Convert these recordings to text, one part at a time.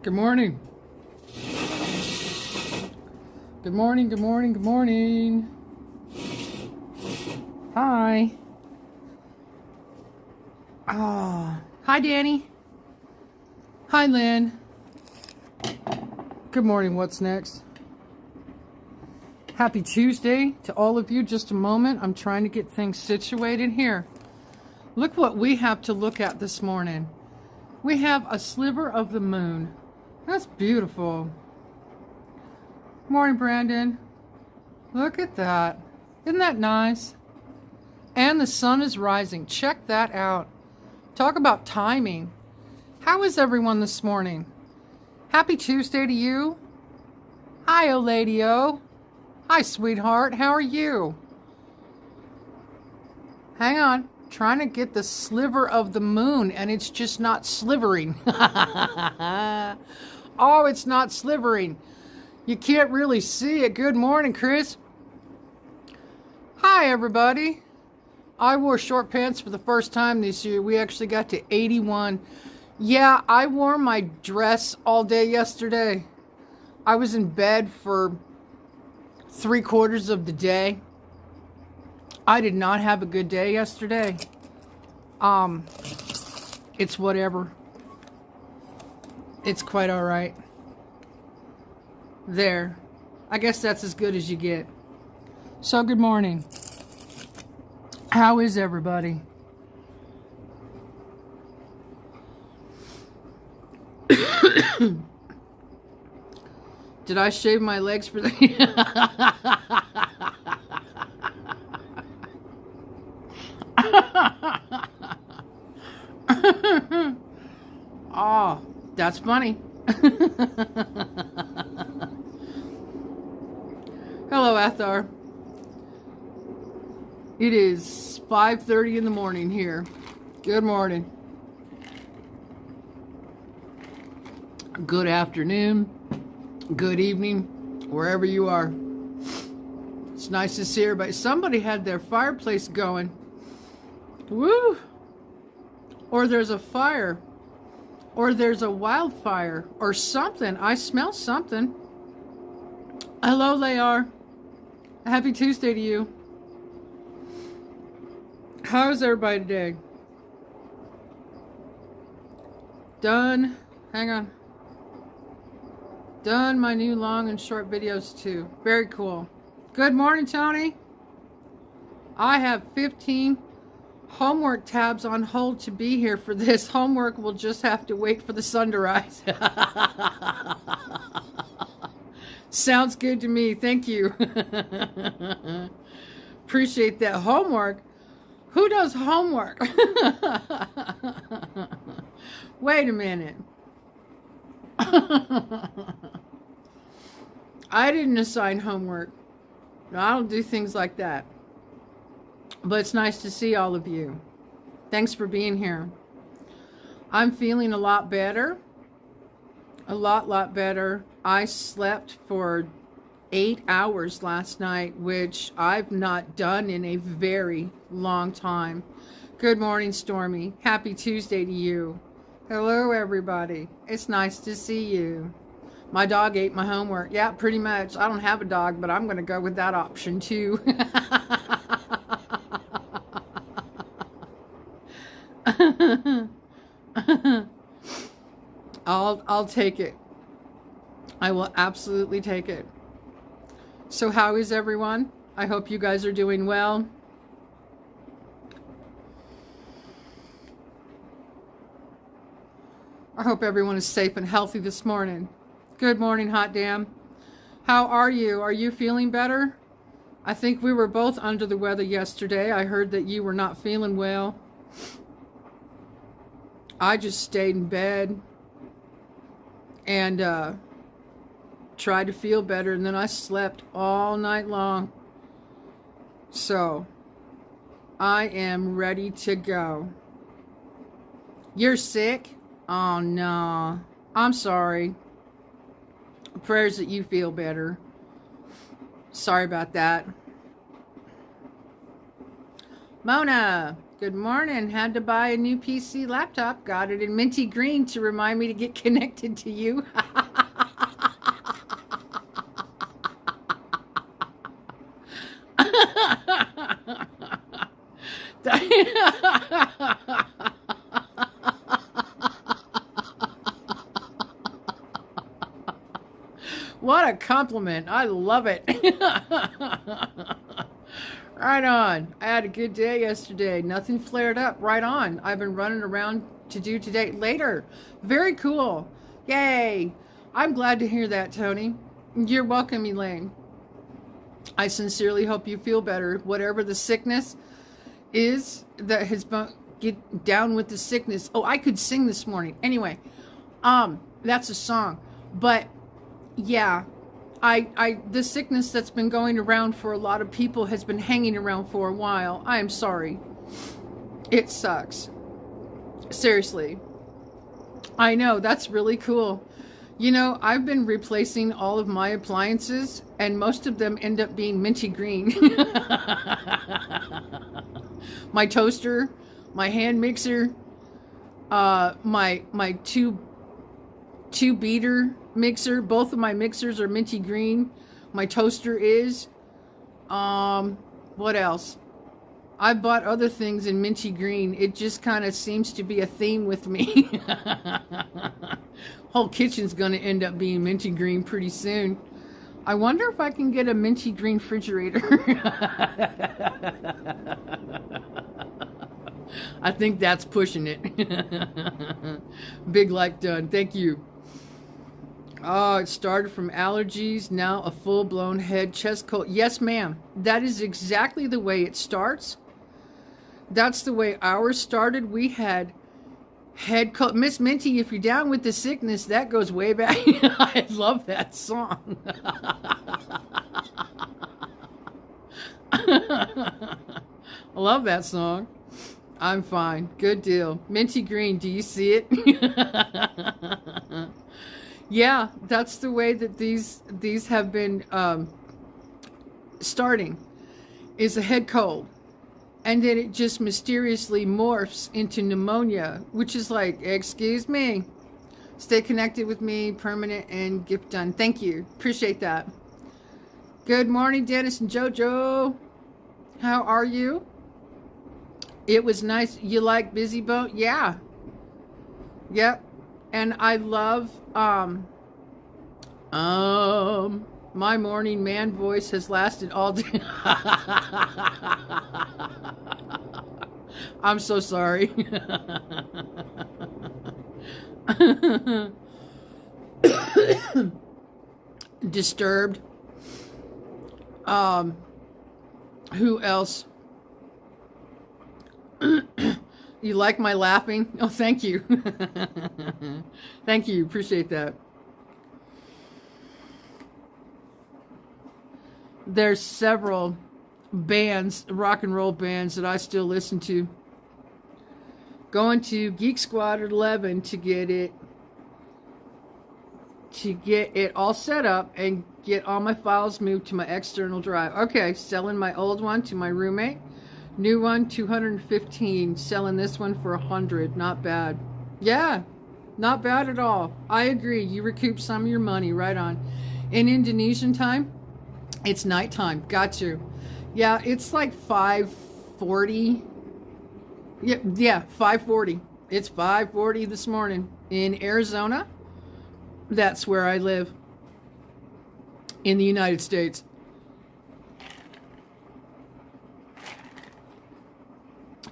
Good morning. Good morning, good morning, good morning. Hi. Hi, Danny. Hi, Lynn. Good morning. What's next? Happy Tuesday to all of you. Just a moment. I'm trying to get things situated here. Look what we have to look at this morning. We have a sliver of the moon. That's beautiful. Morning, Brandon. Look at that. Isn't that nice? And the sun is rising. Check that out. Talk about timing. How is everyone this morning? Happy Tuesday to you. Hi, Oladio. Hi, sweetheart. How are you? Hang on. Trying to get the sliver of the moon, and it's just not slivering. Oh, it's not slivering. You can't really see it. Good morning, Chris. Hi, everybody. I wore short pants for the first time this year. We actually got to 81. Yeah, I wore my dress all day yesterday. I was in bed for 3/4 of the day. I did not have a good day yesterday. It's whatever. It's quite all right. There. I guess that's as good as you get. So good morning. How is everybody? Did I shave my legs for the... Oh, that's funny. Hello, Athar. It is 5:30 in the morning here. Good morning. Good afternoon. Good evening, wherever you are. It's nice to see everybody. Somebody had their fireplace going. Woo! Or there's a fire. Or there's a wildfire. Or something. I smell something. Hello, Layar. Happy Tuesday to you. How is everybody today? Done. Hang on. Done my new long and short videos too. Very cool. Good morning, Tony. I have 15 homework tabs on hold to be here for this. Homework will just have to wait for the sun to rise. Sounds good to me. Thank you. Appreciate that. Homework? Who does homework? Wait a minute. I didn't assign homework. No, I don't do things like that. But it's nice to see all of you. Thanks for being here. I'm feeling a lot better. A lot better. I slept for 8 hours last night, which I've not done in a very long time. Good morning, Stormy. Happy Tuesday to you. Hello, everybody. It's nice to see you. My dog ate my homework. Yeah, pretty much. I don't have a dog, but I'm going to go with that option too. I'll take it. I will absolutely take it. So how is everyone? I hope you guys are doing well. I hope everyone is safe and healthy this morning. Good morning, Hot Damn. How are you? Are you feeling better? I think we were both under the weather yesterday. I heard that you were not feeling well. I just stayed in bed and tried to feel better, and then I slept all night long. So I am ready to go. You're sick? Oh no. I'm sorry. Prayers that you feel better. Sorry about that. Mona, good morning. Had to buy a new PC laptop. Got it in minty green to remind me to get connected to you. What a compliment. I love it. Right on. I had a good day yesterday. Nothing flared up. Right on. I've been running around to do today later. Very cool. Yay. I'm glad to hear that, Tony. You're welcome, Elaine. I sincerely hope you feel better. Whatever the sickness is that has been, get down with the sickness. Oh, I could sing this morning. Anyway, that's a song. But yeah, the sickness that's been going around for a lot of people has been hanging around for a while. I am sorry. It sucks. Seriously. I know, that's really cool. You know, I've been replacing all of my appliances, and most of them end up being minty green. My toaster, my hand mixer, my two beater mixer. Both of my mixers are minty green. My toaster is. What else? I bought other things in minty green. It just kind of seems to be a theme with me. Whole kitchen's going to end up being minty green pretty soon. I wonder if I can get a minty green refrigerator. I think that's pushing it. Big like done. Thank you. Oh, it started from allergies, now a full-blown head chest cold. Yes, ma'am. That is exactly the way it starts. That's the way ours started. We had head cold. Miss Minty, if you're down with the sickness, that goes way back. I love that song. I love that song. I'm fine. Good deal. Minty green, do you see it? Yeah, that's the way that these have been starting, is a head cold. And then it just mysteriously morphs into pneumonia, which is like, excuse me. Stay connected with me, permanent and gift done. Thank you. Appreciate that. Good morning, Dennis and JoJo. How are you? It was nice. You like Busy Boat? Yeah. Yep. And I love, my morning man voice has lasted all day. I'm so sorry. Disturbed. Who else? You like my laughing? Oh, thank you. Thank you. Appreciate that. There's several bands, rock and roll bands, that I still listen to. Going to Geek Squad 11 to get it all set up and get all my files moved to my external drive. Okay, selling my old one to my roommate. New one, 215. Selling this one for 100. Not bad. Yeah, not bad at all. I agree. You recoup some of your money. Right on. In Indonesian time, it's nighttime. Got you. Yeah, it's like 5:40. Yeah, 5:40. It's 5:40 this morning in Arizona. That's where I live in the United States.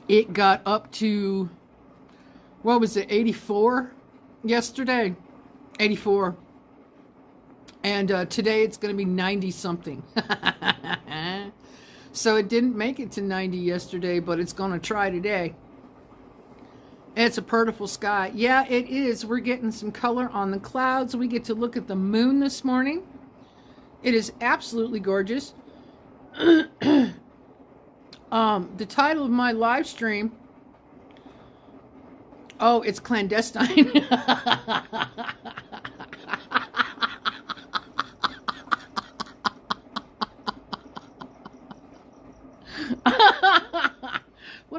It got up to, what was it, 84 yesterday? 84. And today it's going to be 90 something. So it didn't make it to 90 yesterday, but it's going to try today. It's a beautiful sky. Yeah, it is. We're getting some color on the clouds. We get to look at the moon this morning. It is absolutely gorgeous. The title of my live stream, oh, it's clandestine.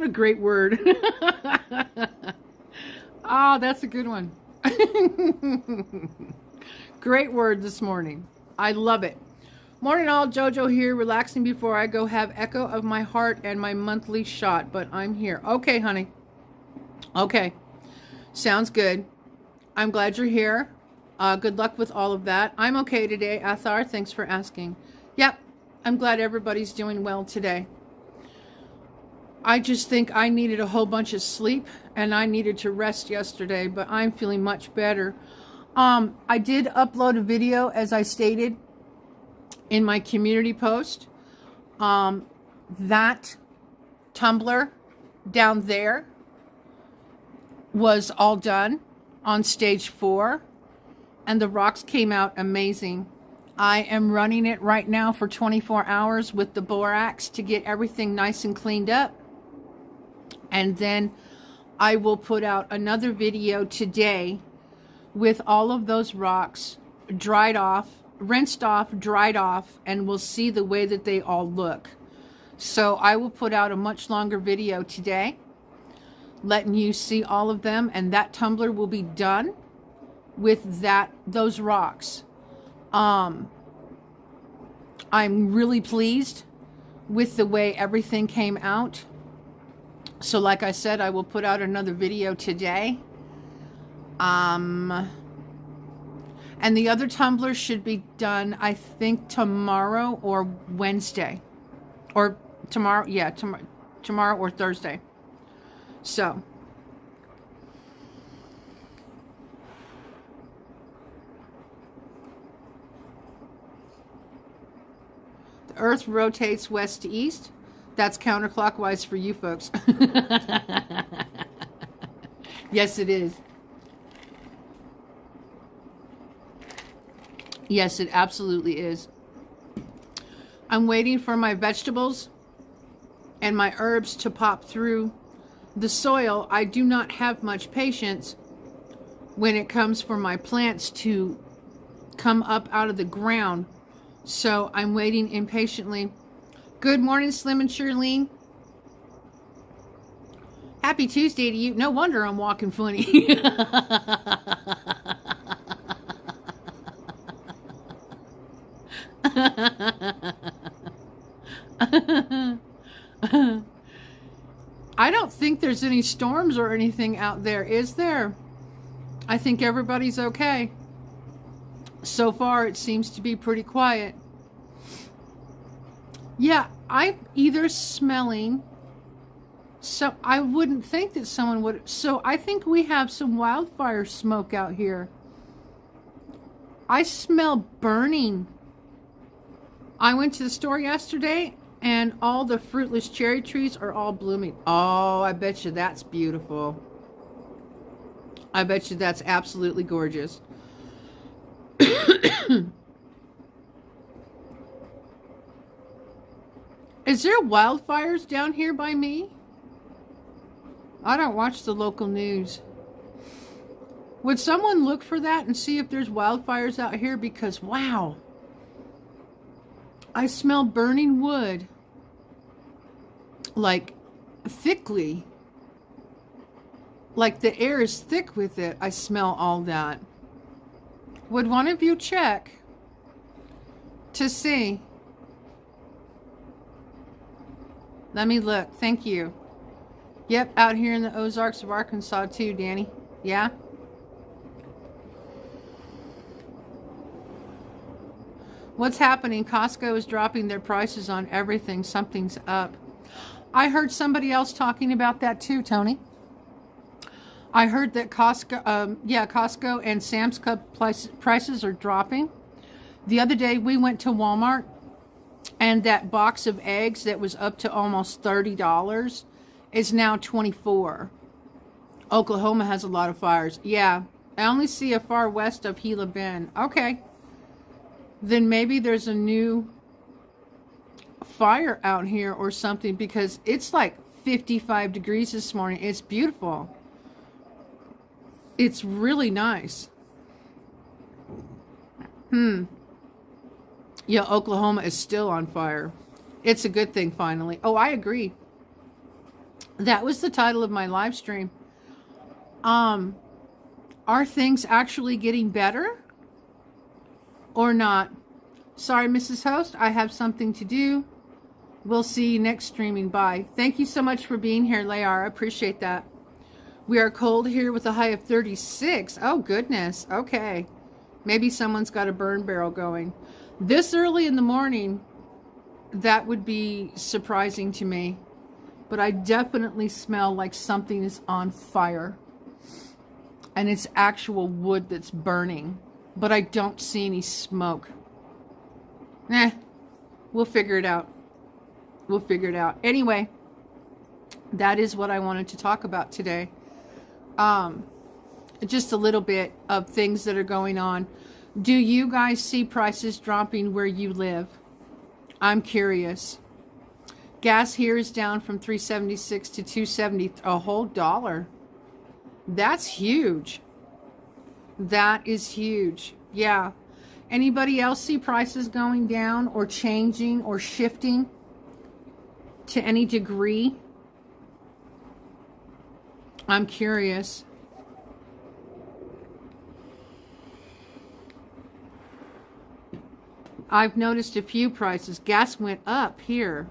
What a great word. Oh, that's a good one. Great word this morning. I love it. Morning all, Jojo here, relaxing before I go have echo of my heart and my monthly shot, but I'm here. Okay, honey. Okay. Sounds good. I'm glad you're here. Good luck with all of that. I'm okay today, Athar. Thanks for asking. Yep. I'm glad everybody's doing well today. I just think I needed a whole bunch of sleep and I needed to rest yesterday, but I'm feeling much better. I did upload a video, as I stated in my community post. That tumbler down there was all done on stage 4 and the rocks came out amazing. I am running it right now for 24 hours with the borax to get everything nice and cleaned up. And then I will put out another video today with all of those rocks dried off, rinsed off, dried off, and we'll see the way that they all look. So I will put out a much longer video today, letting you see all of them, and that tumbler will be done with those rocks. I'm really pleased with the way everything came out. So like I said, I will put out another video today. And the other tumbler should be done, I think, tomorrow or Wednesday. Or tomorrow, yeah, tomorrow or Thursday. So. The Earth rotates west to east. That's counterclockwise for you folks. Yes, it is. Yes, it absolutely is. I'm waiting for my vegetables and my herbs to pop through the soil. I do not have much patience when it comes for my plants to come up out of the ground. So I'm waiting impatiently. Good morning, Slim and Shirlene. Happy Tuesday to you. No wonder I'm walking funny. I don't think there's any storms or anything out there, is there? I think everybody's okay. So far, it seems to be pretty quiet. Yeah, I'm either smelling, so I wouldn't think that someone would. So I think we have some wildfire smoke out here. I smell burning. I went to the store yesterday and all the fruitless cherry trees are all blooming. Oh, I bet you that's beautiful. I bet you that's absolutely gorgeous. Is there wildfires down here by me? I don't watch the local news. Would someone look for that and see if there's wildfires out here? Because, wow, I smell burning wood, like, thickly. Like the air is thick with it. I smell all that. Would one of you check to see? Let me look. Thank you. Yep, out here in the Ozarks of Arkansas too, Danny. Yeah? What's happening? Costco is dropping their prices on everything. Something's up. I heard somebody else talking about that too, Tony. I heard that Costco and Sam's Club prices are dropping. The other day we went to Walmart and that box of eggs that was up to almost $30 is now $24. Oklahoma has a lot of fires. Yeah, I only see a far west of Gila Bend. Okay. Then maybe there's a new fire out here or something, because it's like 55 degrees this morning. It's beautiful. It's really nice. Yeah, Oklahoma is still on fire. It's a good thing, finally. Oh, I agree. That was the title of my live stream. Are things actually getting better or not? Sorry, Mrs. Host, I have something to do. We'll see you next streaming. Bye. Thank you so much for being here, Layar. I appreciate that. We are cold here with a high of 36. Oh, goodness. Okay. Maybe someone's got a burn barrel going. This early in the morning, that would be surprising to me. But I definitely smell like something is on fire. And it's actual wood that's burning. But I don't see any smoke. We'll figure it out. We'll figure it out. Anyway, that is what I wanted to talk about today. Just a little bit of things that are going on. Do you guys see prices dropping where you live? I'm curious. Gas here is down from $3.76 to $2.70, a whole dollar. That's huge. That is huge. Yeah. Anybody else see prices going down or changing or shifting to any degree? I'm curious. I've noticed a few prices. Gas went up here.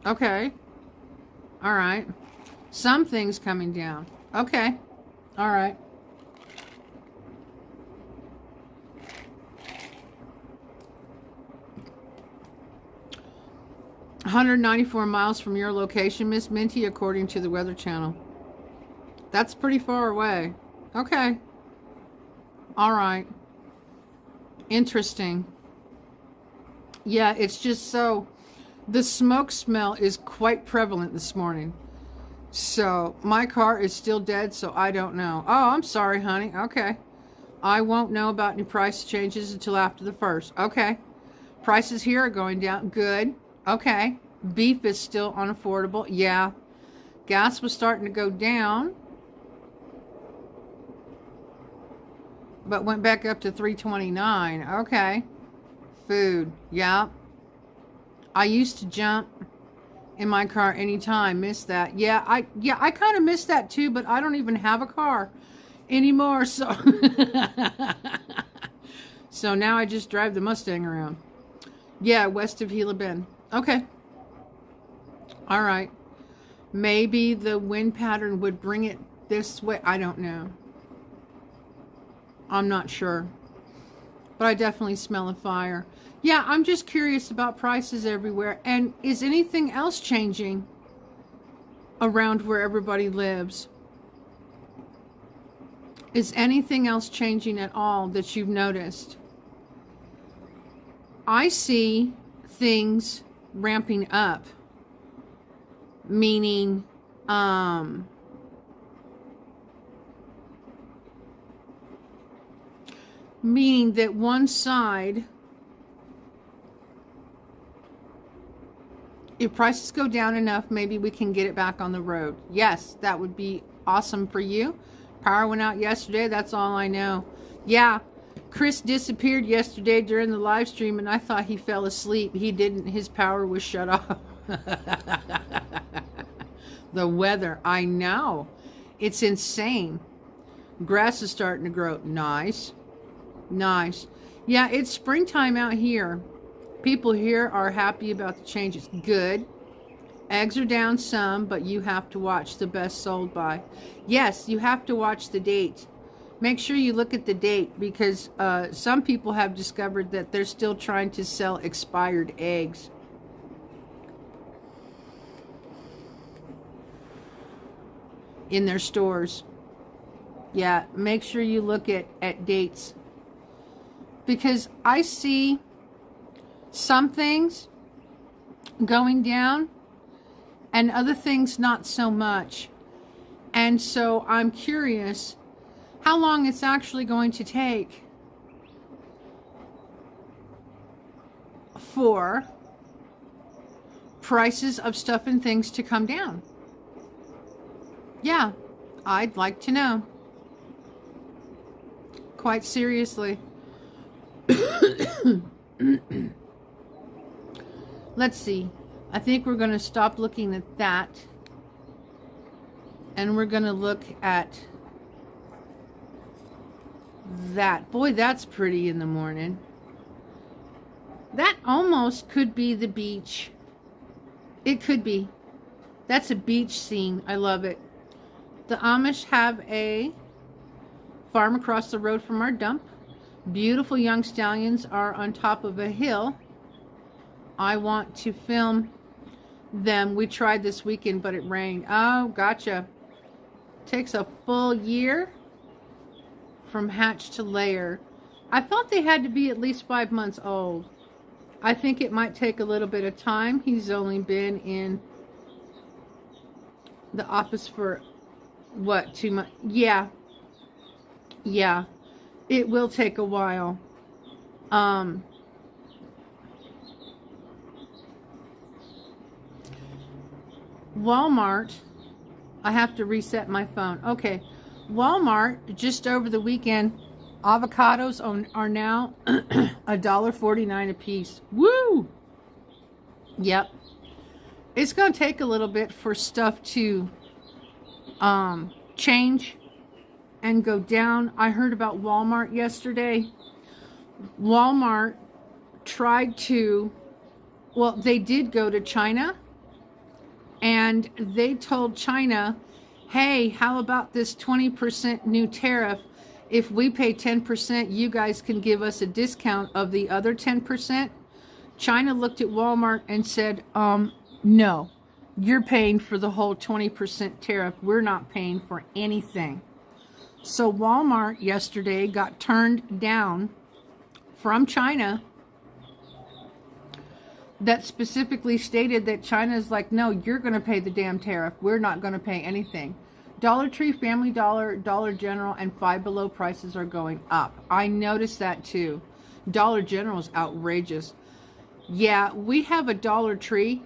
Okay. All right. Some things coming down. Okay. All right. "194 miles from your location, Miss Minty, according to the Weather Channel." That's pretty far away. Okay. All right. Interesting. Yeah, it's just so... The smoke smell is quite prevalent this morning. So, my car is still dead, so I don't know. Oh, I'm sorry, honey. Okay. I won't know about any price changes until after the 1st. Okay. Prices here are going down. Good. Okay. Beef is still unaffordable. Yeah. Gas was starting to go down, but went back up to $3.29. Okay. Food. Yeah. I used to jump in my car anytime. Miss that. Yeah, I kind of miss that too, but I don't even have a car anymore, so so now I just drive the Mustang around. Yeah, west of Gila Bend. Okay. All right. Maybe the wind pattern would bring it this way. I don't know. I'm not sure. But I definitely smell a fire. Yeah, I'm just curious about prices everywhere. And is anything else changing around where everybody lives? Is anything else changing at all that you've noticed? I see things ramping up, meaning that one side, if prices go down enough, maybe we can get it back on the road. Yes, that would be awesome for you. Power went out yesterday. That's all I know. Yeah, Chris disappeared yesterday during the live stream, and I thought he fell asleep. He didn't. His power was shut off. The weather. I know. It's insane. Grass is starting to grow. Nice. Nice. Yeah, it's springtime out here. People here are happy about the changes. Good. Eggs are down some, but you have to watch the best sold by. Yes, you have to watch the date. Make sure you look at the date, because some people have discovered that they're still trying to sell expired eggs. In their stores. Yeah, make sure you look at dates. Because I see some things going down and other things not so much. And so I'm curious how long it's actually going to take for prices of stuff and things to come down. Yeah, I'd like to know. Quite seriously. Let's see. I think we're going to stop looking at that. And we're going to look at that. Boy, that's pretty in the morning. That almost could be the beach. It could be. That's a beach scene. I love it. The Amish have a farm across the road from our dump. Beautiful young stallions are on top of a hill. I want to film them. We tried this weekend, but it rained. Oh, gotcha. Takes a full year from hatch to layer. I thought they had to be at least 5 months old. I think it might take a little bit of time. He's only been in the office for, what, 2 months? Yeah. Yeah. It will take a while. Walmart. I have to reset my phone. Okay. Walmart, just over the weekend, avocados are now $1.49 a piece. Woo! Yep. It's going to take a little bit for stuff to change and go down. I heard about Walmart yesterday. Walmart tried to, well, they did go to China, and they told China, hey, how about this 20% new tariff? If we pay 10%, you guys can give us a discount of the other 10%. China looked at Walmart and said, no, you're paying for the whole 20% tariff. We're not paying for anything. So Walmart yesterday got turned down from China that specifically stated that China is like, no, you're going to pay the damn tariff. We're not going to pay anything. Dollar Tree, Family Dollar, Dollar General, and Five Below prices are going up. I noticed that too. Dollar General is outrageous. Yeah, we have a Dollar Tree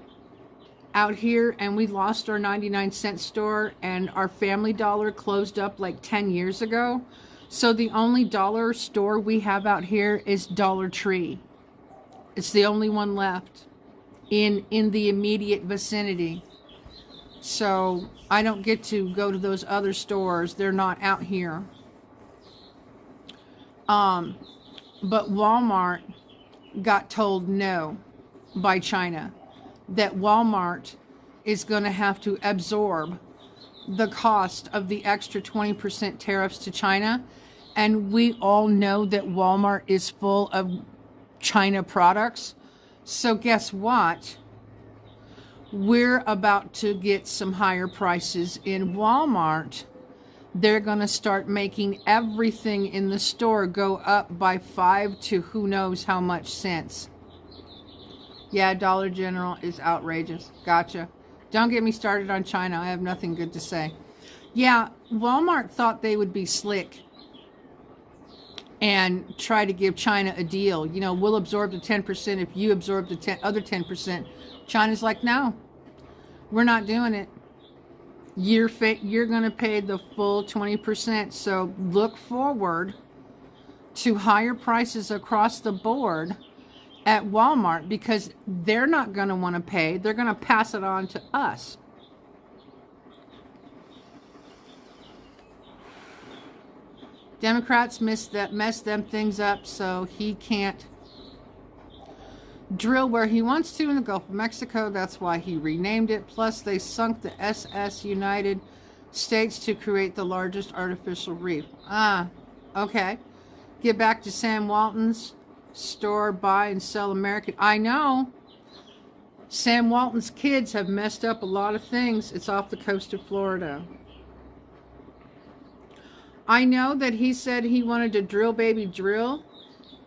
out here, and we lost our 99-cent store, and our Family Dollar closed up like 10 years ago. So the only dollar store we have out here is Dollar Tree. It's the only one left in the immediate vicinity. So I don't get to go to those other stores. They're not out here. But Walmart got told no by China, that Walmart is going to have to absorb the cost of the extra 20% tariffs to China. And we all know that Walmart is full of China products. So guess what? We're about to get some higher prices in Walmart. They're going to start making everything in the store go up by 5 to who knows how much cents. Yeah, Dollar General is outrageous. Gotcha. Don't get me started on China. I have nothing good to say. Yeah, Walmart thought they would be slick and try to give China a deal. You know, we'll absorb the 10% if you absorb the other 10%. China's like, no, we're not doing it. You're going to pay the full 20%. So look forward to higher prices across the board at Walmart, because they're not going to want to pay. They're going to pass it on to us. Democrats mess them things up, so he can't drill where he wants to in the Gulf of Mexico. That's why he renamed it. Plus, they sunk the SS United States to create the largest artificial reef. Okay. Get back to Sam Walton's store, buy and sell American. I know. Sam Walton's kids have messed up a lot of things. It's off the coast of Florida. I know that he said he wanted to drill, baby, drill.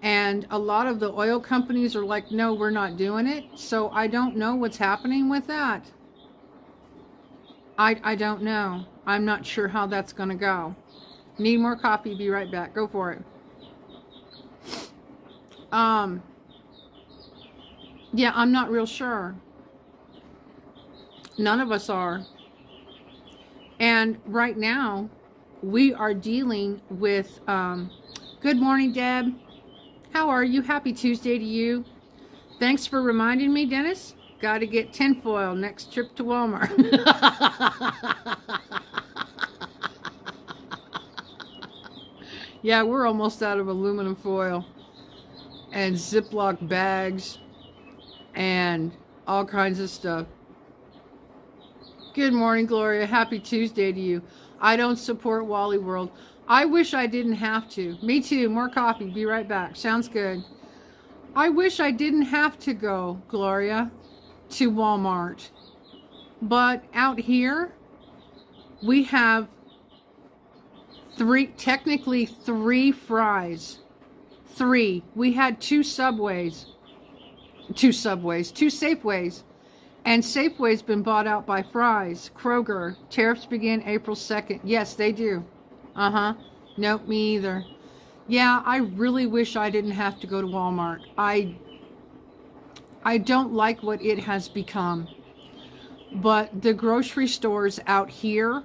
And a lot of the oil companies are like, no, we're not doing it. So I don't know what's happening with that. I don't know. I'm not sure how that's going to go. Need more coffee. Be right back. Go for it. Yeah, I'm not real sure. None of us are. And right now, we are dealing with, good morning, Deb. How are you? Happy Tuesday to you. Thanks for reminding me, Dennis. Got to get tinfoil next trip to Walmart. Yeah, we're almost out of aluminum foil and Ziploc bags and all kinds of stuff. Good morning, Gloria. Happy Tuesday to you. I don't support Wally World. I wish I didn't have to. Me too. More coffee. Be right back. Sounds good. I wish I didn't have to go, Gloria, to Walmart. But out here, we have technically three Fry's. Three. We had two Safeways. And Safeway's been bought out by Fry's. Kroger. Tariffs begin April 2nd. Yes, they do. Nope, me either. Yeah, I really wish I didn't have to go to Walmart. I don't like what it has become. But the grocery stores out here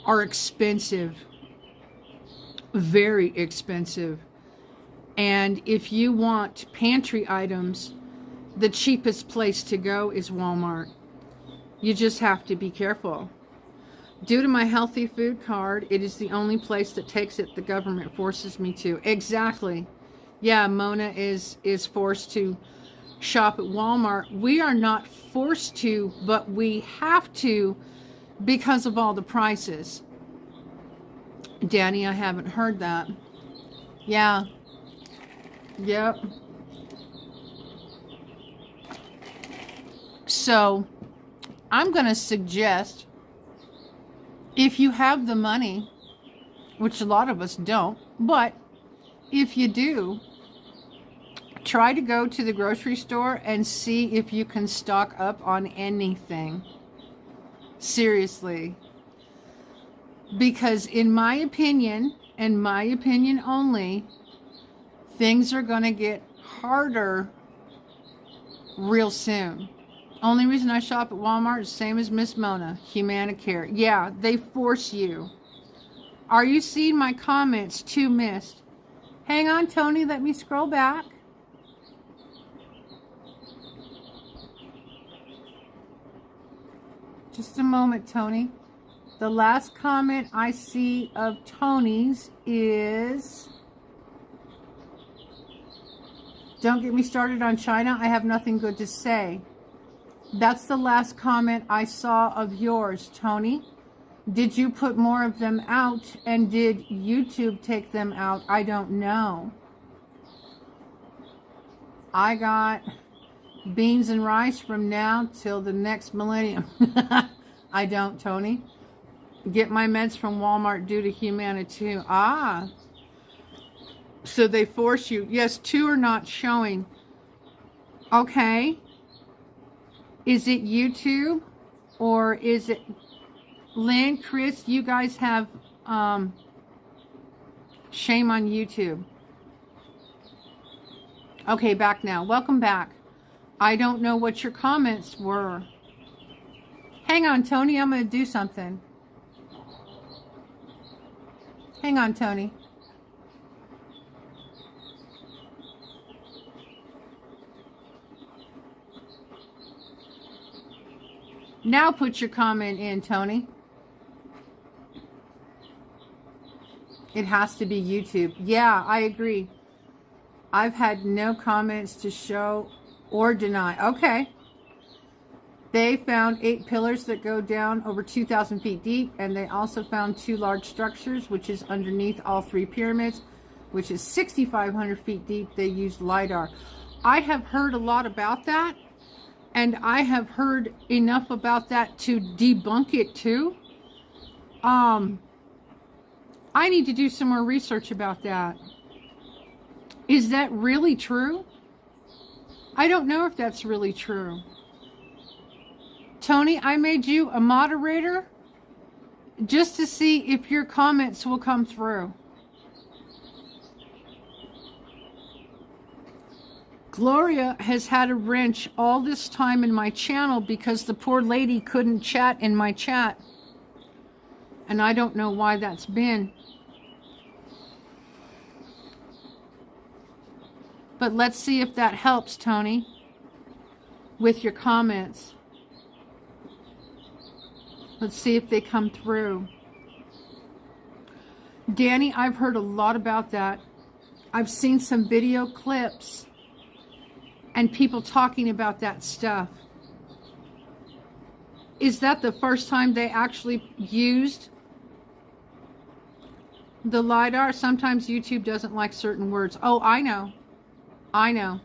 are expensive. Very expensive. And if you want pantry items, the cheapest place to go is Walmart. You just have to be careful. Due to my healthy food card, it is the only place that takes it. The government forces me to. Exactly. Yeah, Mona is forced to shop at Walmart. We are not forced to, but we have to because of all the prices. Danny, I haven't heard that. Yeah. Yep. So, I'm going to suggest, if you have the money, which a lot of us don't, but if you do, try to go to the grocery store and see if you can stock up on anything. Seriously. Because in my opinion, and my opinion only, things are going to get harder real soon. Only reason I shop at Walmart is the same as Miss Mona, Humanicare. Yeah, they force you. Are you seeing my comments? Too missed. Hang on, Tony, let me scroll back. Just a moment, Tony. The last comment I see of Tony's is, don't get me started on China. I have nothing good to say. That's the last comment I saw of yours, Tony. Did you put more of them out, and did YouTube take them out? I don't know. I got beans and rice from now till the next millennium. I don't, Tony. Get my meds from Walmart due to Humanity. Ah. So they force you. Yes, two are not showing. Okay. Is it YouTube or is it Lynn, Chris? You guys have shame on YouTube. Okay, back now. Welcome back. I don't know what your comments were. Hang on, Tony. I'm going to do something. Hang on, Tony. Now put your comment in, Tony. It has to be YouTube. Yeah, I agree. I've had no comments to show or deny. Okay. They found 8 pillars that go down over 2,000 feet deep, and they also found 2 large structures, which is underneath all 3 pyramids, which is 6,500 feet deep. They used LiDAR. I have heard a lot about that, and I have heard enough about that to debunk it too. I need to do some more research about that. Is that really true? I don't know if that's really true. Tony, I made you a moderator just to see if your comments will come through. Gloria has had a wrench all this time in my channel because the poor lady couldn't chat in my chat. And I don't know why that's been. But let's see if that helps, Tony, with your comments. Let's see if they come through. Danny, I've heard a lot about that. I've seen some video clips and people talking about that stuff. Is that the first time they actually used the LiDAR? Sometimes YouTube doesn't like certain words. Oh, I know. I know.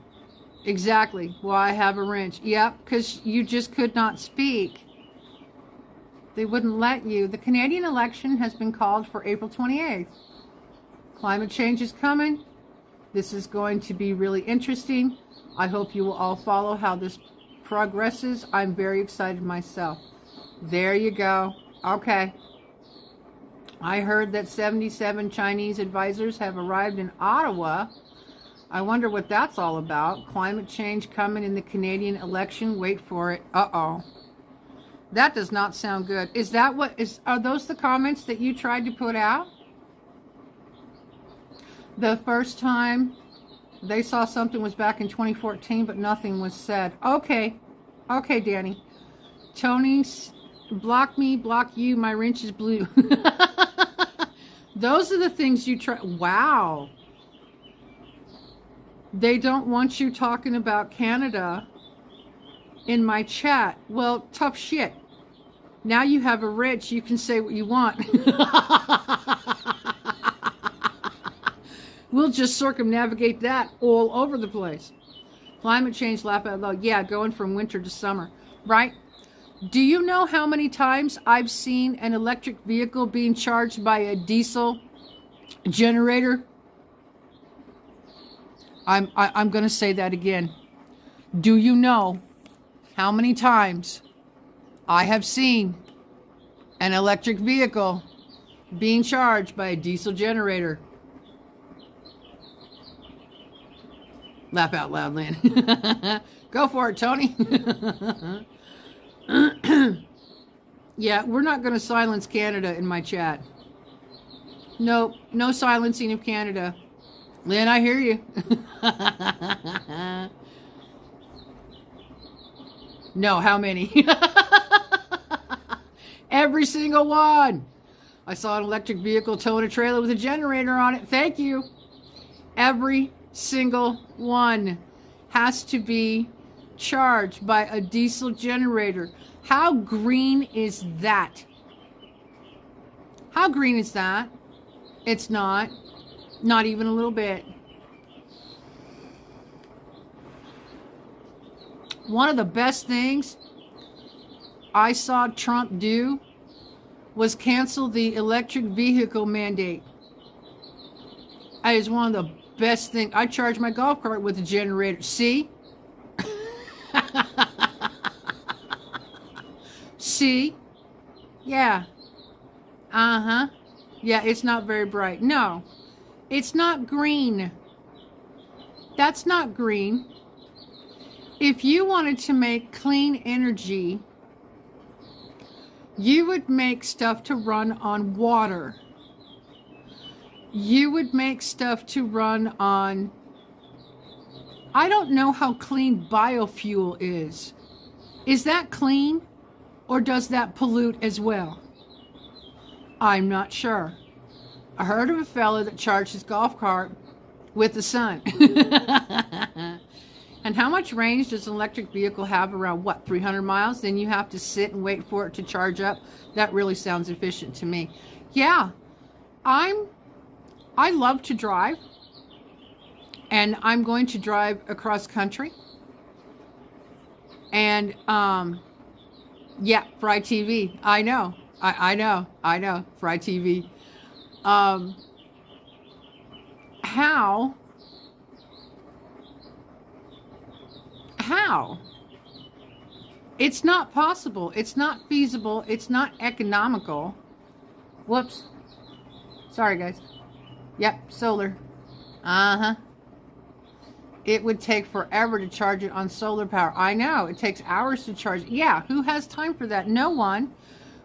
Exactly. Why I have a wrench. Yep, because you just could not speak. They wouldn't let you. The Canadian election has been called for April 28th. Climate change is coming. This is going to be really interesting. I hope you will all follow how this progresses. I'm very excited myself. There you go. Okay. I heard that 77 Chinese advisors have arrived in Ottawa. I wonder what that's all about. Climate change coming in the Canadian election. Wait for it. Uh-oh. That does not sound good. Is that what is? Are those the comments that you tried to put out? The first time they saw something was back in 2014, but nothing was said. Okay. Okay, Danny. Tony's block me, block you, my wrench is blue. Those are the things you try. Wow. They don't want you talking about Canada in my chat. Well, tough shit. Now you have a wrench, you can say what you want. We'll just circumnavigate that all over the place. Climate change, laugh out loud. Yeah, going from winter to summer, right? Do you know how many times I've seen an electric vehicle being charged by a diesel generator? I'm going to say that again. Do you know how many times I have seen an electric vehicle being charged by a diesel generator? Laugh out loud, Lynn. Go for it, Tony. Yeah, we're not going to silence Canada in my chat. Nope, no silencing of Canada. Lynn, I hear you. No, how many? Every single one. I saw an electric vehicle towing a trailer with a generator on it. Thank you. Every single one has to be charged by a diesel generator. How green is that? How green is that? It's not. Not even a little bit. One of the best things I saw Trump do was cancel the electric vehicle mandate. It is one of the best things. I charge my golf cart with a generator. See? See? Yeah. Uh-huh. Yeah, it's not very bright. No. It's not green. That's not green. If you wanted to make clean energy, you would make stuff to run on water. You would make stuff to run on... I don't know how clean biofuel is. Is that clean? Or does that pollute as well? I'm not sure. I heard of a fellow that charged his golf cart with the sun. And how much range does an electric vehicle have? Around, what, 300 miles? Then you have to sit and wait for it to charge up. That really sounds efficient to me. Yeah, I love to drive. And I'm going to drive across country. And, yeah, Fry TV. I know. I know. Fry TV. How? It's not possible. It's not feasible. It's not economical. Whoops. Sorry, guys. Yep, solar. Uh-huh. It would take forever to charge it on solar power. I know. It takes hours to charge. Yeah, who has time for that? No one.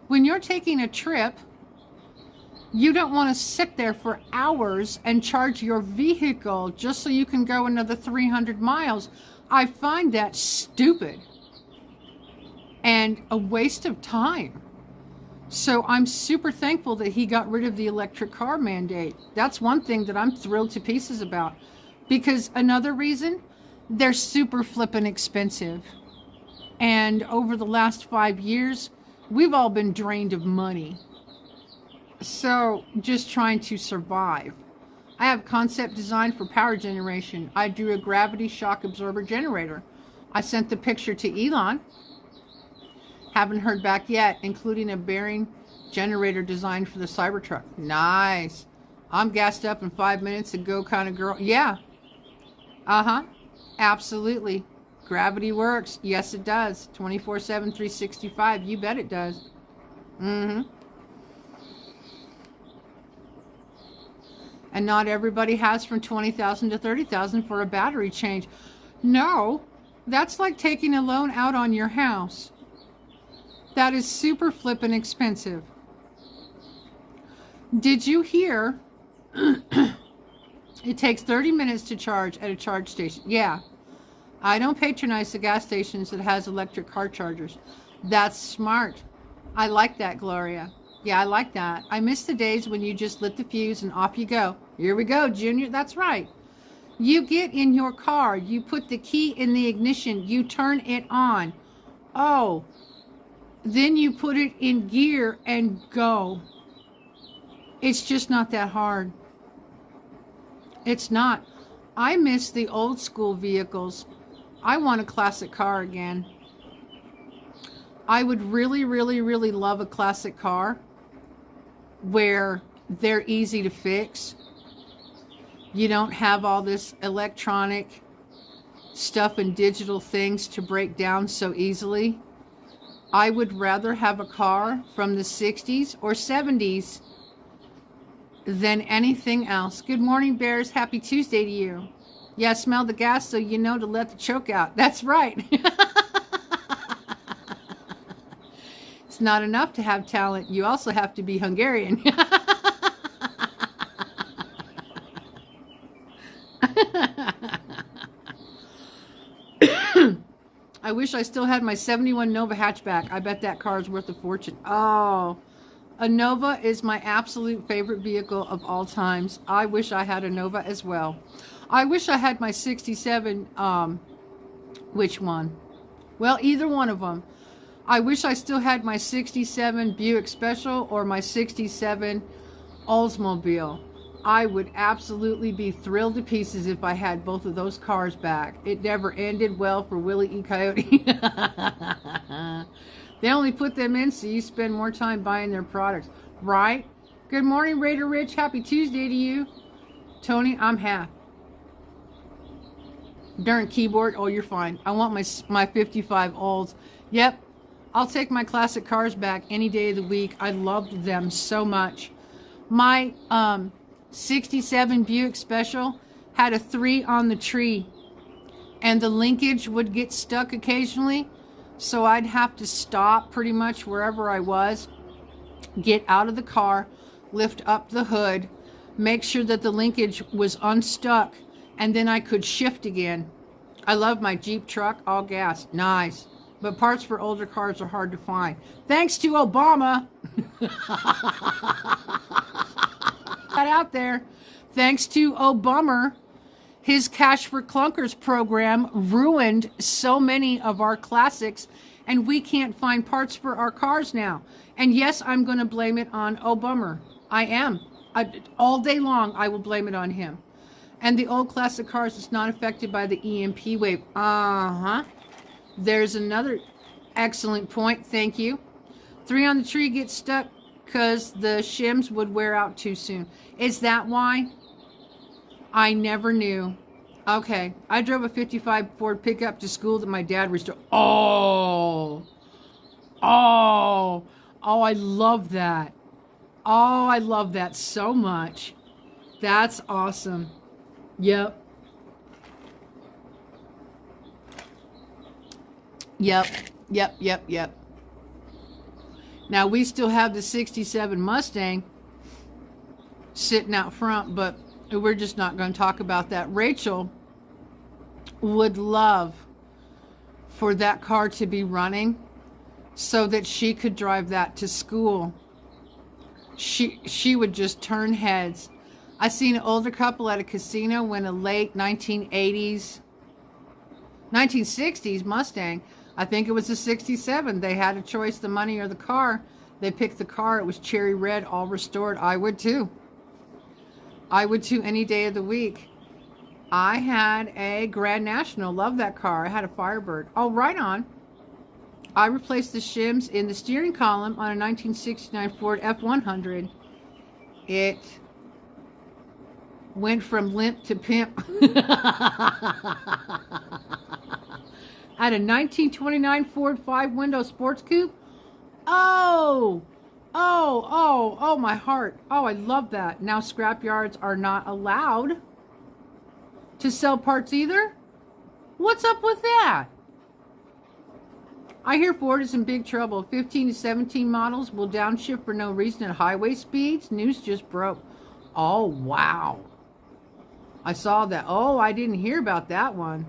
When you're taking a trip, you don't want to sit there for hours and charge your vehicle just so you can go another 300 miles. I find that stupid and a waste of time. So I'm super thankful that he got rid of the electric car mandate. That's one thing that I'm thrilled to pieces about. Because another reason, they're super flippin' expensive. And over the last 5 years, we've all been drained of money. So just trying to survive. I have concept design for power generation. I drew a gravity shock absorber generator. I sent the picture to Elon. Haven't heard back yet, including a bearing generator design for the Cybertruck. Nice. I'm gassed up in 5 minutes to go kind of girl. Yeah. Uh-huh. Absolutely. Gravity works. Yes, it does. 24/7, 365. You bet it does. Mm-hmm. And not everybody has from 20,000 to 30,000 for a battery change. No, that's like taking a loan out on your house. That is super flippin' expensive. Did you hear it takes 30 minutes to charge at a charge station? Yeah. I don't patronize the gas stations that has electric car chargers. That's smart. I like that, Gloria. Yeah, I like that. I miss the days when you just lit the fuse and off you go. Here we go, Junior. That's right. You get in your car, you put the key in the ignition, you turn it on. Oh, then you put it in gear and go. It's just not that hard. It's not. I miss the old school vehicles. I want a classic car again. I would really, really, really love a classic car where they're easy to fix. You don't have all this electronic stuff and digital things to break down so easily. I would rather have a car from the 60s or 70s than anything else. Good morning, Bears. Happy Tuesday to you. Yeah, smell the gas so you know to let the choke out. That's right. It's not enough to have talent. You also have to be Hungarian. I wish I still had my 71 Nova hatchback. I bet that car is worth a fortune. Oh, a Nova is my absolute favorite vehicle of all times. I wish I had a Nova as well. I wish I had my 67, which one? Well, either one of them. I wish I still had my 67 Buick Special or my 67 Oldsmobile. I would absolutely be thrilled to pieces if I had both of those cars back. It never ended well for Willie E. Coyote. They only put them in so you spend more time buying their products. Right? Good morning, Raider Rich. Happy Tuesday to you. Tony, I'm half. Darn keyboard. Oh, you're fine. I want my 55 Olds. Yep. I'll take my classic cars back any day of the week. I loved them so much. My 67 Buick Special had a 3 on the tree, and the linkage would get stuck occasionally, so I'd have to stop pretty much wherever I was, get out of the car, lift up the hood, make sure that the linkage was unstuck, and then I could shift again. I love my Jeep truck, all gas. Nice. But parts for older cars are hard to find. Thanks to Obama. That out there. Thanks to Obama, his Cash for Clunkers program ruined so many of our classics, and we can't find parts for our cars now. And yes, I'm going to blame it on Obama. I am. All day long, I will blame it on him. And the old classic cars is not affected by the EMP wave. Uh-huh. There's another excellent point. Thank you. 3 on the tree gets stuck because the shims would wear out too soon. Is that why? I never knew. Okay. I drove a 55 Ford pickup to school that my dad restored. Oh, I love that. Oh, I love that so much. That's awesome. Yep. Now, we still have the 67 Mustang sitting out front, but we're just not going to talk about that. Rachel would love for that car to be running so that she could drive that to school. She would just turn heads. I seen an older couple at a casino in a late 1960s Mustang. I think it was a 67. They had a choice, the money or the car. They picked the car. It was cherry red, all restored. I would too. I would too any day of the week. I had a Grand National. Love that car. I had a Firebird. Oh, right on. I replaced the shims in the steering column on a 1969 Ford F100. It went from limp to pimp. I had a 1929 Ford 5-window sports coupe. Oh, my heart. Oh, I love that. Now scrap yards are not allowed to sell parts either? What's up with that? I hear Ford is in big trouble. 15 to 17 models will downshift for no reason at highway speeds. News just broke. Oh, wow. I saw that. Oh, I didn't hear about that one.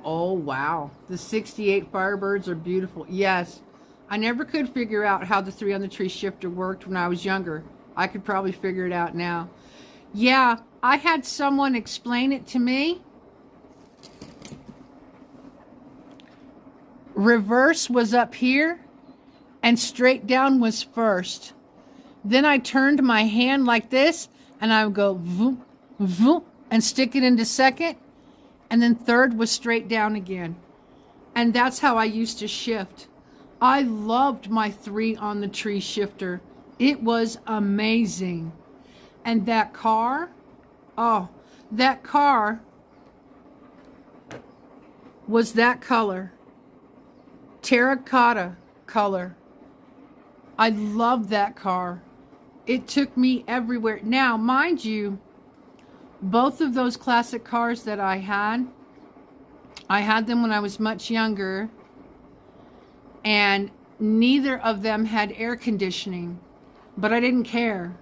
Oh, wow. The 68 Firebirds are beautiful. Yes. I never could figure out how the 3-on-the-tree shifter worked when I was younger. I could probably figure it out now. Yeah, I had someone explain it to me. Reverse was up here and straight down was first. Then I turned my hand like this and I would go voom, voom, and stick it into second. And then third was straight down again. And that's how I used to shift. I loved my 3-on-the-tree shifter. It was amazing. And that car, oh, that car was that color. Terracotta color. I love that car. It took me everywhere. Now, mind you, both of those classic cars that I had them when I was much younger, and neither of them had air conditioning, but I didn't care.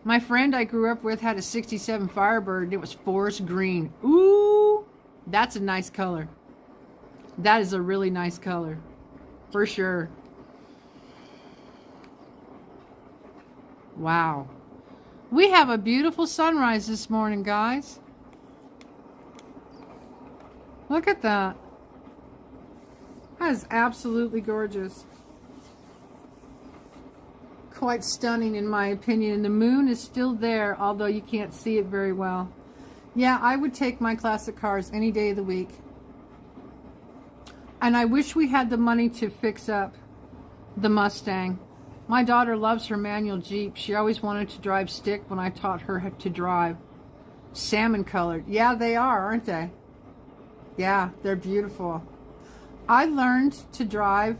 My friend I grew up with had a 67 Firebird. It was forest green. Ooh, that's a nice color. That is a really nice color. For sure. Wow. We have a beautiful sunrise this morning, guys. Look at that. That is absolutely gorgeous. Quite stunning in my opinion. And the moon is still there, although you can't see it very well. Yeah, I would take my classic cars any day of the week. And I wish we had the money to fix up the Mustang. My daughter loves her manual Jeep. She always wanted to drive stick when I taught her to drive. Salmon colored. Yeah, they are, aren't they? Yeah, they're beautiful. I learned to drive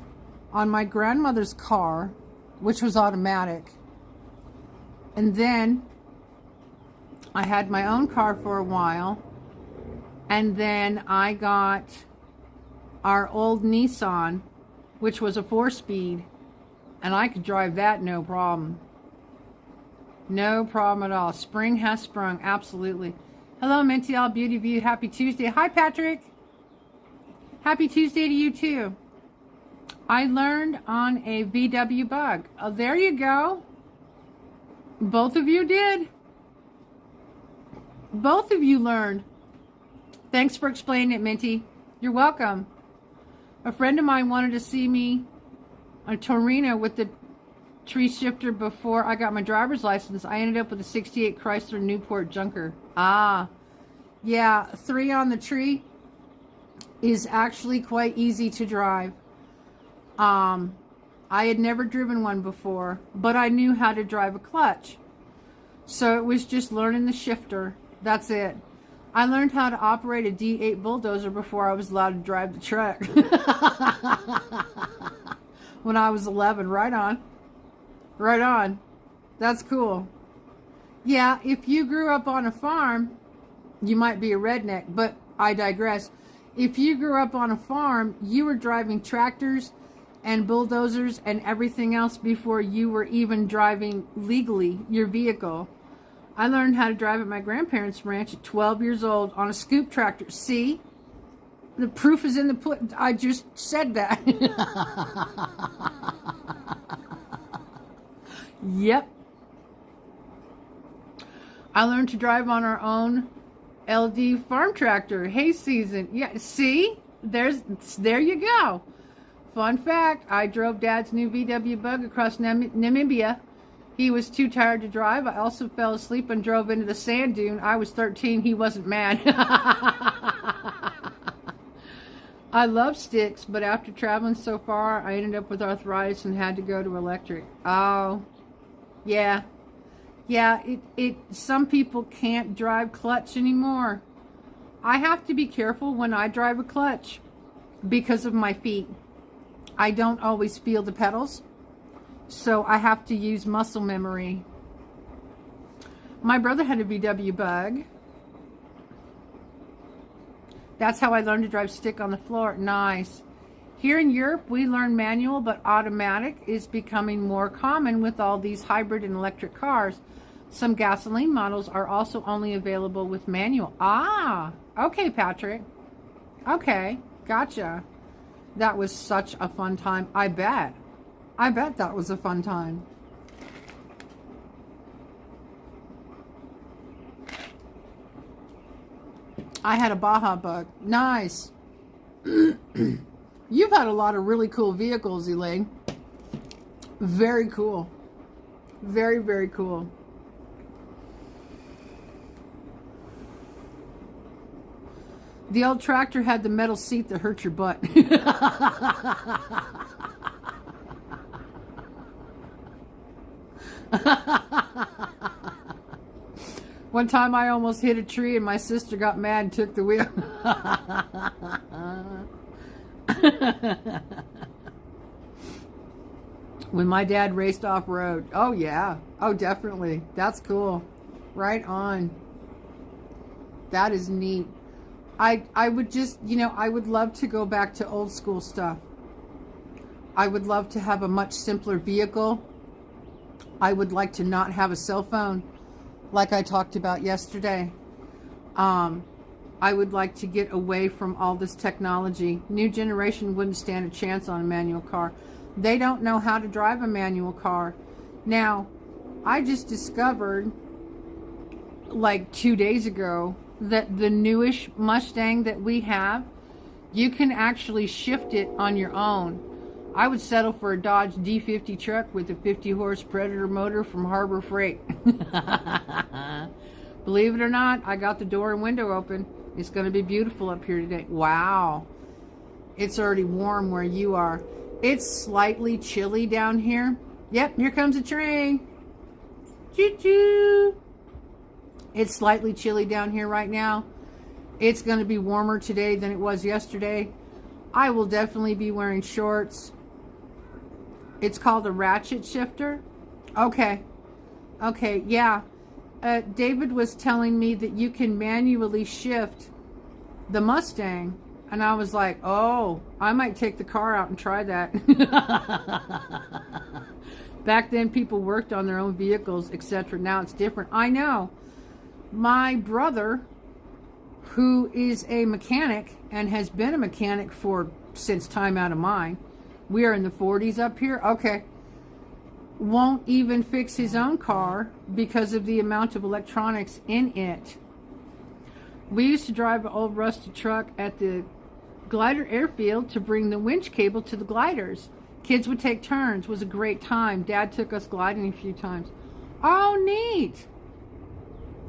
on my grandmother's car, which was automatic. And then I had my own car for a while. And then I got our old Nissan, which was a 4-speed. And I could drive that no problem. No problem at all. Spring has sprung. Absolutely. Hello, Minty All Beauty View. Happy Tuesday. Hi, Patrick. Happy Tuesday to you, too. I learned on a VW Bug. Oh, there you go. Both of you did. Both of you learned. Thanks for explaining it, Minty. You're welcome. A friend of mine wanted to see me a Torino with the tree shifter before I got my driver's license. I ended up with a 68 Chrysler Newport Junker. Ah, yeah, 3-on-the-tree is actually quite easy to drive. I had never driven one before, but I knew how to drive a clutch. So it was just learning the shifter. That's it. I learned how to operate a D8 bulldozer before I was allowed to drive the truck. When I was 11. Right on. Right on. That's cool. Yeah, if you grew up on a farm, you might be a redneck, but I digress. If you grew up on a farm, you were driving tractors and bulldozers and everything else before you were even driving legally your vehicle. I learned how to drive at my grandparents' ranch at 12 years old on a scoop tractor. See? The proof is in the pudding. I just said that. Yep. I learned to drive on our own LD farm tractor. Hay season. Yeah, see? There you go. Fun fact, I drove Dad's new VW Bug across Namibia. He was too tired to drive. I also fell asleep and drove into the sand dune. I was 13. He wasn't mad. I love sticks, but after traveling so far, I ended up with arthritis and had to go to electric. Oh, yeah. Yeah, some people can't drive clutch anymore. I have to be careful when I drive a clutch because of my feet. I don't always feel the pedals, so I have to use muscle memory. My brother had a VW Bug. That's how I learned to drive stick on the floor. Nice. Here in Europe, we learn manual, but automatic is becoming more common with all these hybrid and electric cars. Some gasoline models are also only available with manual. Ah, okay, Patrick. Okay, gotcha. That was such a fun time. I bet that was a fun time. I had a Baja Bug. Nice. You've had a lot of really cool vehicles, Elaine. Very cool. Very, very cool. The old tractor had the metal seat that hurt your butt. One time I almost hit a tree and my sister got mad and took the wheel. When my dad raced off-road. Oh, yeah. Oh, definitely. That's cool. Right on. That is neat. I would just, I would love to go back to old school stuff. I would love to have a much simpler vehicle. I would like to not have a cell phone like I talked about yesterday. I would like to get away from all this technology. New generation wouldn't stand a chance on a manual car. They don't know how to drive a manual car. Now, I just discovered like 2 days ago that the newish Mustang that we have, you can actually shift it on your own. I would settle for a Dodge D50 truck with a 50 horse Predator motor from Harbor Freight. Believe it or not, I got the door and window open. It's going to be beautiful up here today. Wow. It's already warm where you are. It's slightly chilly down here. Yep, here comes a train. Choo-choo. It's slightly chilly down here right now. It's going to be warmer today than it was yesterday. I will definitely be wearing shorts. It's called a ratchet shifter. Okay. Okay, yeah. David was telling me that you can manually shift the Mustang. And I was like, oh, I might take the car out and try that. Back then, people worked on their own vehicles, etc. Now it's different. I know. My brother, who is a mechanic and has been a mechanic since time out of mind, we are in the 40s up here. Okay. Won't even fix his own car because of the amount of electronics in it. We used to drive an old rusty truck at the glider airfield to bring the winch cable to the gliders. Kids would take turns. It was a great time. Dad took us gliding a few times. Oh, neat.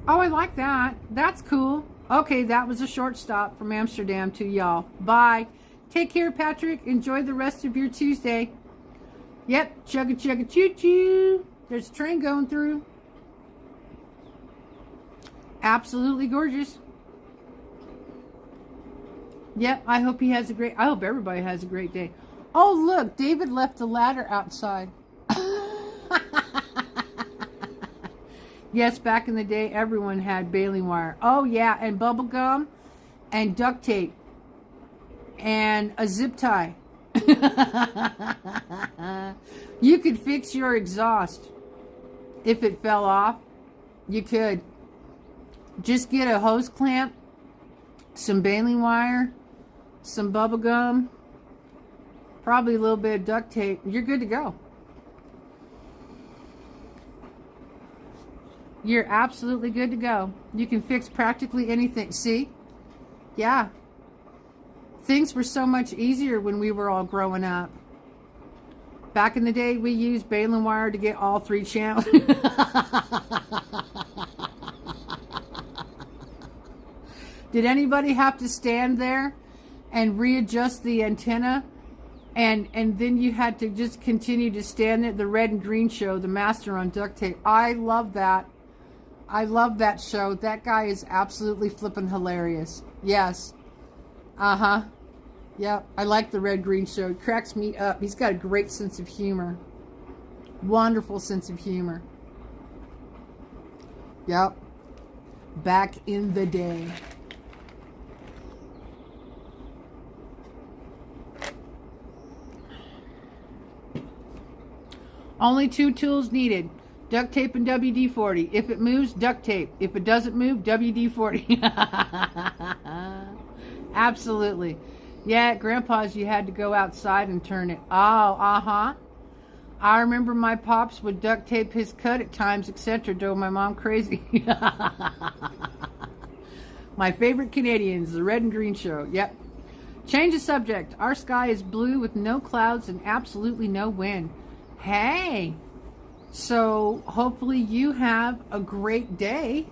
Oh, I like that. That's cool. Okay, that was a short stop from Amsterdam to y'all. Bye. Take care, Patrick. Enjoy the rest of your Tuesday. Yep, chugga chugga choo choo. There's a train going through. Absolutely gorgeous. Yep, I hope everybody has a great day. Oh, look, David left the ladder outside. Yes, back in the day, everyone had baling wire. Oh, yeah, and bubble gum and duct tape and a zip tie. You could fix your exhaust if it fell off. You could just get a hose clamp, some baling wire, some bubble gum, probably a little bit of duct tape. You're good to go. You're absolutely good to go. You can fix practically anything. See? Yeah. Things were so much easier when we were all growing up. Back in the day, we used baling wire to get all 3 channels. Did anybody have to stand there and readjust the antenna? And then you had to just continue to stand there. The Red and Green Show, the master on duct tape. I love that. I love that show. That guy is absolutely flippin' hilarious. Yes. Uh-huh. Yep. I like the Red Green Show. It cracks me up. He's got a great sense of humor. Wonderful sense of humor. Yep. Back in the day. Only 2 tools needed. Duct tape and WD-40. If it moves, duct tape. If it doesn't move, WD-40. Absolutely. Yeah, at Grandpa's you had to go outside and turn it. Oh, uh-huh. I remember my pops would duct tape his cut at times, etc. Drove my mom crazy. My favorite Canadians, the Red and Green Show. Yep. Change the subject. Our sky is blue with no clouds and absolutely no wind. Hey. So hopefully you have a great day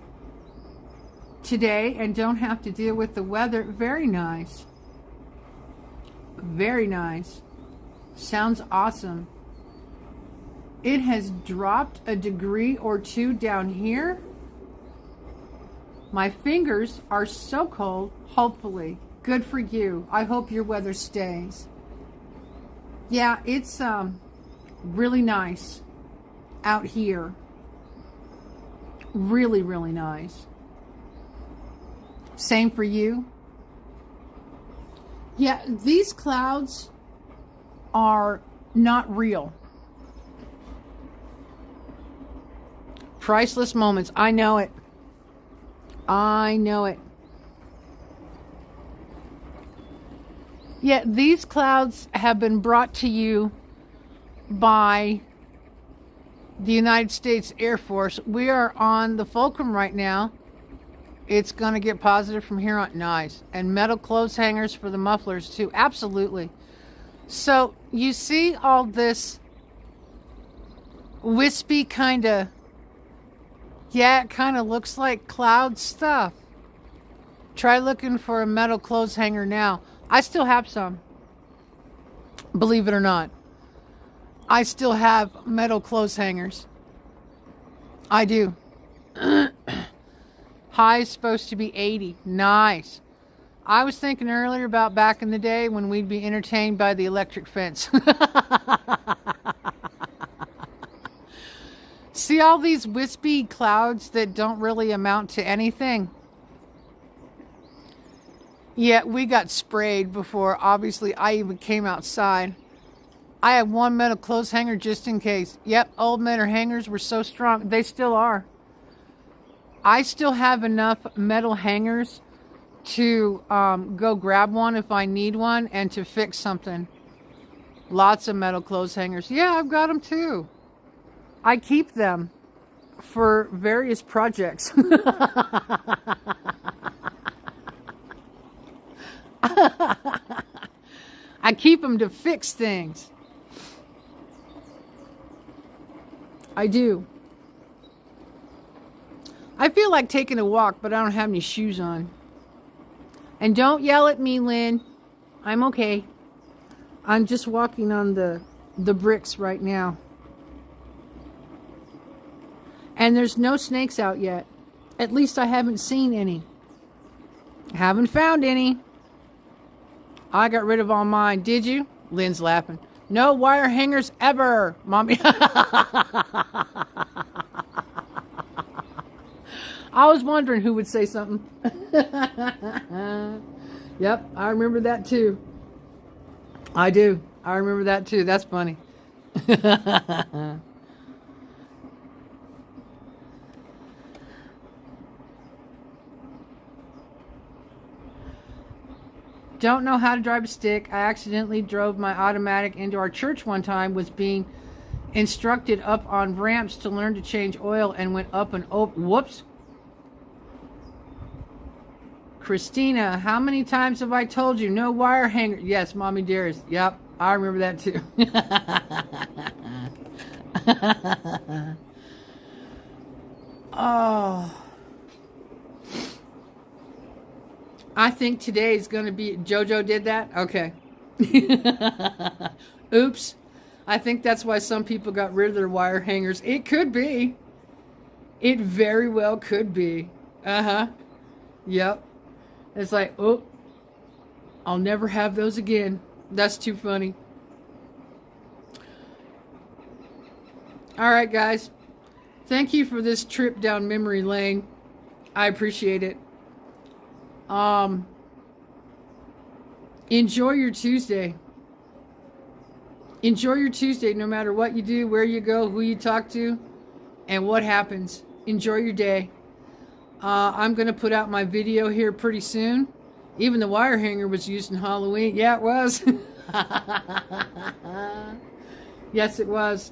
today and don't have to deal with the weather. Very nice. Very nice. Sounds awesome. It has dropped a degree or 2 down here. My fingers are so cold. Hopefully. Good for you. I hope your weather stays. Yeah, it's really nice out here. Really, really nice. Same for you. Yeah, these clouds are not real. Priceless moments. I know it. I know it. Yeah, these clouds have been brought to you by the United States Air Force. We are on the Fulcrum right now. It's going to get positive from here on. Nice. And metal clothes hangers for the mufflers too. Absolutely. So you see all this wispy kind of, yeah, it kind of looks like cloud stuff. Try looking for a metal clothes hanger now. I still have some. Believe it or not. I still have metal clothes hangers. I do. High is supposed to be 80. Nice. I was thinking earlier about back in the day when we'd be entertained by the electric fence. See all these wispy clouds that don't really amount to anything? Yeah, we got sprayed before, obviously, I even came outside. I had one metal clothes hanger just in case. Yep, old metal hangers were so strong. They still are. I still have enough metal hangers to go grab one if I need one and to fix something. Lots of metal clothes hangers. Yeah, I've got them too. I keep them for various projects. I keep them to fix things. I do. I feel like taking a walk, but I don't have any shoes on. And don't yell at me, Lynn. I'm okay. I'm just walking on the bricks right now. And there's no snakes out yet. At least I haven't seen any. Haven't found any. I got rid of all mine. Did you? Lynn's laughing. No wire hangers ever, Mommy. I was wondering who would say something. Yep, I remember that too. I do. I remember that too. That's funny. Don't know how to drive a stick. I accidentally drove my automatic into our church one time, was being instructed up on ramps to learn to change oil, and went up and over. Whoops. Christina, how many times have I told you no wire hanger? Yes, Mommy Dearest. Yep, I remember that too. Oh. I think today is going to be... JoJo did that? Okay. Oops. I think that's why some people got rid of their wire hangers. It could be. It very well could be. Uh-huh. Yep. It's like, oh, I'll never have those again. That's too funny. All right, guys. Thank you for this trip down memory lane. I appreciate it. Enjoy your Tuesday. Enjoy your Tuesday no matter what you do, where you go, who you talk to, and what happens. Enjoy your day. I'm going to put out my video here pretty soon. Even the wire hanger was used in Halloween. Yeah, it was. Yes, it was.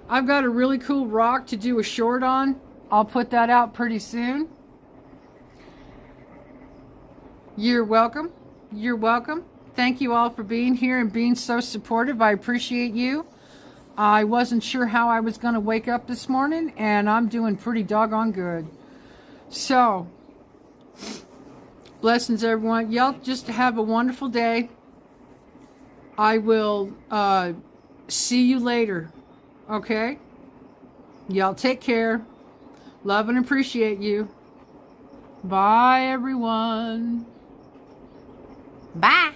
I've got a really cool rock to do a short on. I'll put that out pretty soon. You're welcome. You're welcome. Thank you all for being here and being so supportive. I appreciate you. I wasn't sure how I was going to wake up this morning, and I'm doing pretty doggone good. So, blessings, everyone. Y'all just have a wonderful day. I will see you later. Okay? Y'all take care. Love and appreciate you. Bye, everyone. Bye.